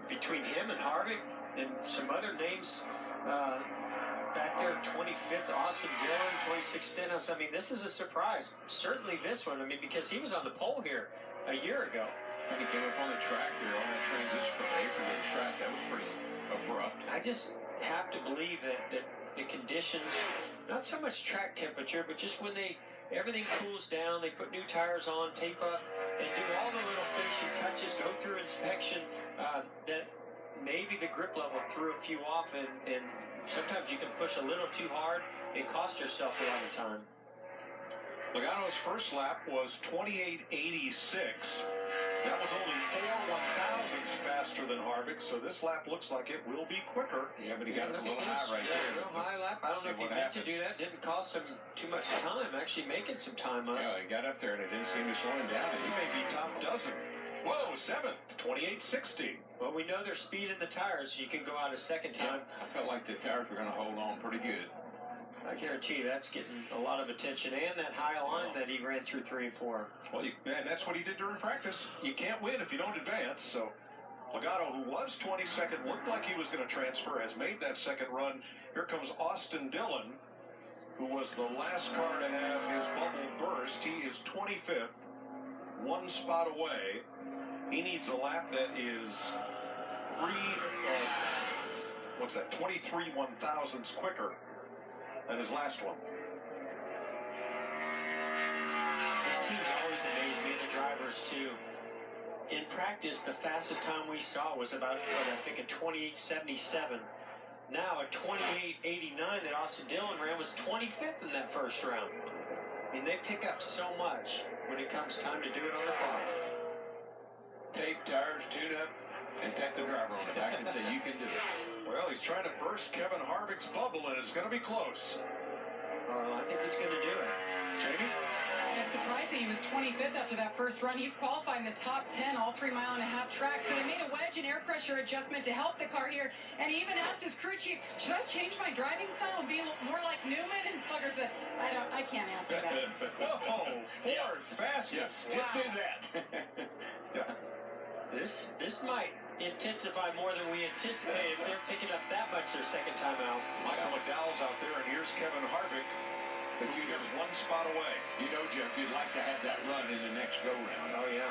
between him and Harvick and some other names back there, 25th, Austin Dillon, 26th Stenhouse. I mean, this is a surprise. Certainly this one. I mean, because he was on the pole here a year ago. And he came up on the track here on that transition from the apron to the track. That was pretty abrupt. I just have to believe that the conditions, not so much track temperature, but just when everything cools down, they put new tires on, tape up, and do all the little finishing touches, go through inspection, that maybe the grip level threw a few off, and sometimes you can push a little too hard and cost yourself a lot of time. Logano's first lap was 28.86. That was only 4/1,000ths faster than Harvick, so this lap looks like it will be quicker. Yeah, but he got a little high right there. A little high lap. I don't know if he meant to do that. Didn't cost him too much time, actually making some time up. Yeah, he got up there and it didn't seem to slow him down. He may be top dozen. Whoa, 7th, 28.60. Well, we know there's speed in the tires. You can go out a second time. Yeah, I felt like the tires were going to hold on pretty good. I guarantee you that's getting a lot of attention, and that high line that he ran through 3 and 4. Well, and that's what he did during practice. You can't win if you don't advance. So Logano, who was 22nd, looked like he was going to transfer, has made that second run. Here comes Austin Dillon, who was the last car to have his bubble burst. He is 25th, 1 spot away. He needs a lap that is 23/1,000ths quicker than his last one. This team's always amazed me, and the drivers too. In practice, the fastest time we saw was about, I think, a 28.77. Now, a 28.89 that Austin Dillon ran was 25th in that first round. I mean, they pick up so much when it comes time to do it on the clock. Tape, tires, tune up, and tap the driver on the back and say, you can do it. Well, he's trying to burst Kevin Harvick's bubble, and it's going to be close. I think he's going to do it. Jamie? It's surprising he was 25th after that first run. He's qualified in the top 10, all 3.5-mile tracks. So they made a wedge and air pressure adjustment to help the car here. And he even asked his crew chief, should I change my driving style and be more like Newman? And Slugger said, I can't answer that. Whoa, fourth fastest. Just do that. Yeah. This might intensify more than we anticipated if they're picking up that much their second time out. Michael McDowell's out there, and here's Kevin Harvick. But you He's 1 spot away. You know, Jeff, you'd like to have that run in the next go-round. Oh, yeah.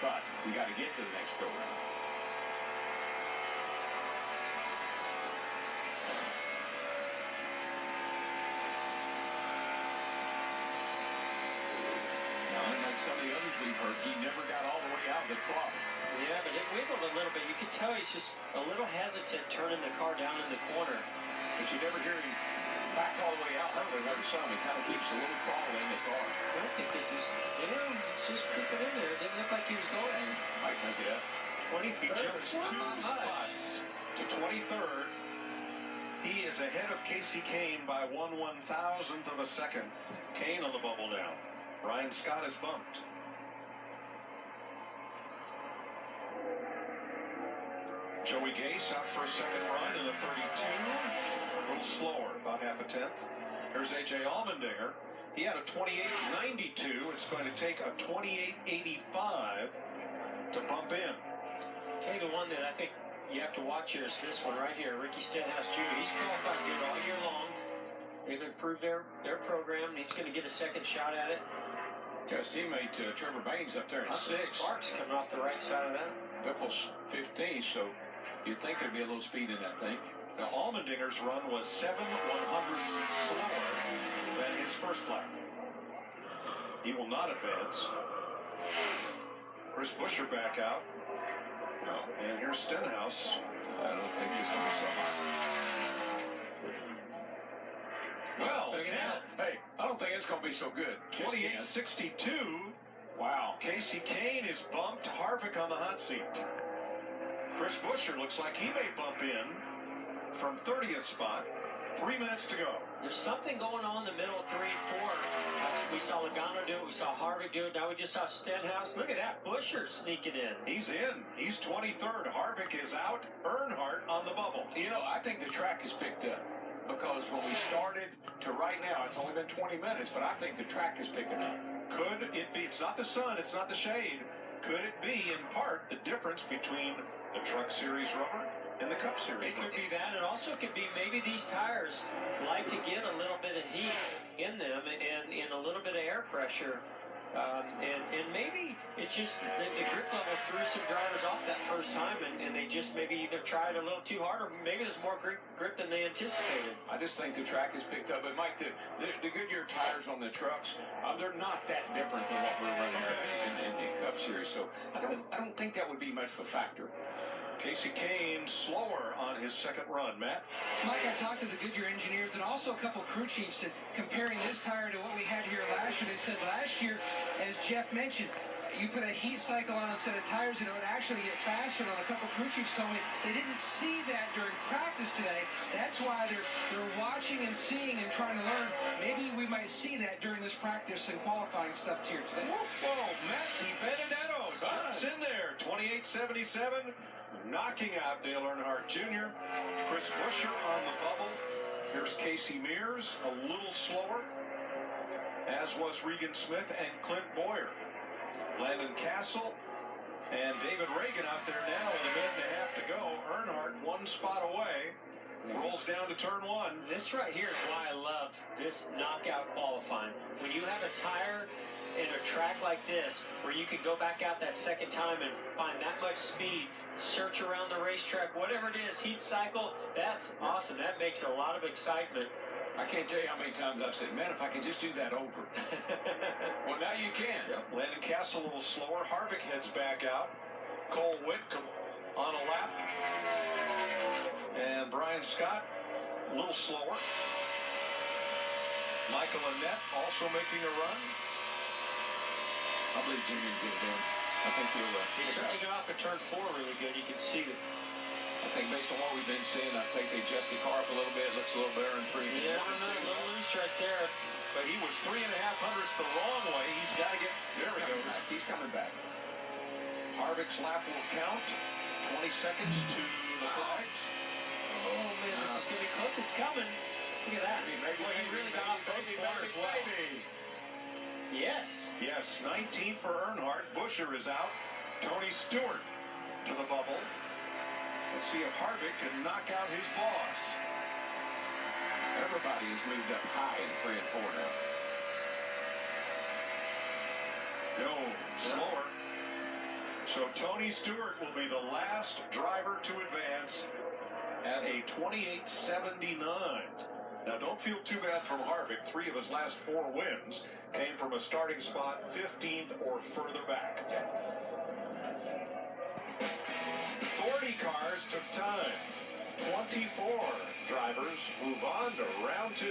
But you got to get to the next go-round. Now, unlike some of the others we've heard, he never got all the way out of the throttle. Yeah, but it wiggled a little bit. You could tell he's just a little hesitant turning the car down in the corner. But you never hear him back all the way out. I don't know some. He kind of keeps a little throttle in the car. I don't think this is, it's just creeping in there. It didn't look like he was going. Might make it up. 23rd. He jumps 2 spots to 23rd. He is ahead of Casey Kane by 1/1000th of a second. Kane on the bubble now. Ryan Scott is bumped. Joey Gase out for a second run in the 32. A little slower, about 0.5 tenth. Here's A.J. Allmendinger. He had a 28.92. It's going to take a 28.85 to bump in. Okay, the one that I think you have to watch here is this one right here, Ricky Stenhouse Jr. He's qualified good all year long. They've improved their program. He's going to get a second shot at it. Got his teammate Trevor Baynes up there in 6. Sparks coming off the right side of that. Biffle's 15, so you'd think there'd be a little speed in that thing. Now, Allmendinger's run was 7/100ths slower than his first lap. He will not advance. Chris Buescher back out. No. And here's Stenhouse. I don't think he's going to be so high. Well, hey, I don't think it's going to be so good. 28.62. Wow. Casey Kane is bumped. Harvick on the hot seat. Chris Buescher looks like he may bump in from 30th spot. 3 minutes to go. There's something going on in the middle of 3 and 4. We saw Logano do it. We saw Harvick do it. Now we just saw Stenhouse. Look at that. Buescher sneaking in. He's in. He's 23rd. Harvick is out. Earnhardt on the bubble. You know, I think the track has picked up. Because when we started to right now, it's only been 20 minutes, but I think the track is picking up. Could it be? It's not the sun. It's not the shade. Could it be, in part, the difference between the Truck Series rubber and the Cup Series It could rubber. be that, and also could be maybe these tires like to get a little bit of heat in them and in a little bit of air pressure. And maybe it's just the grip level threw some drivers off that first time, and they just maybe either tried a little too hard, or maybe there's more grip than they anticipated. I just think the track has picked up. But Mike, the Goodyear tires on the trucks, they're not that different than what we're running in the Cup Series. So I don't think that would be much of a factor. Casey Kane slower on his second run. Matt? Mike, I talked to the Goodyear engineers and also a couple crew chiefs, and comparing this tire to what we had here last year. They said last year, as Jeff mentioned, you put a heat cycle on a set of tires and it would actually get faster. And a couple crew chiefs told me they didn't see that during practice today. That's why they're watching and seeing and trying to learn. Maybe we might see that during this practice and qualifying stuff here today. Whoa, Matt DiBenedetto jumps in there. 28.77, knocking out Dale Earnhardt Jr. Chris Buescher on the bubble. Here's Casey Mears, a little slower, as was Regan Smith and Clint Boyer. Landon Castle and David Reagan out there now with a minute and a half to go. Earnhardt one spot away. Rolls down to turn one. This right here is why I love this knockout qualifying. When you have a tire in a track like this, where you can go back out that second time and find that much speed, search around the racetrack, whatever it is, heat cycle, that's awesome. That makes a lot of excitement. I can't tell you how many times I've said, man, if I could just do that over. Well, now you can. Yep. Landon Castle a little slower. Harvick heads back out. Cole Whitcomb on a lap. And Brian Scott a little slower. Michael Annett also making a run. I believe Jimmy will get it in. I think he'll He certainly got off at turn 4 really good. You can see it. I think based on what we've been seeing, I think they adjust the car up a little bit. It looks a little better in 3. Yeah, a little loose right there. But he was 3.5 hundredths the wrong way. He's got to get. There he goes. He's coming back. Harvick's lap will count. 20 seconds to the flags. Oh, man, this is going to be close. It's coming. Look at that. Well, he really got off both corners well. Yes. Yes, 19th for Earnhardt. Buescher is out. Tony Stewart to the bubble. Let's see if Harvick can knock out his boss. Everybody has moved up high in 3 and 4 now. No, slower. So Tony Stewart will be the last driver to advance at a 28.79. Now, don't feel too bad from Harvick. 3 of his last 4 wins came from a starting spot 15th or further back. 40 cars took time. 24 drivers move on to round 2.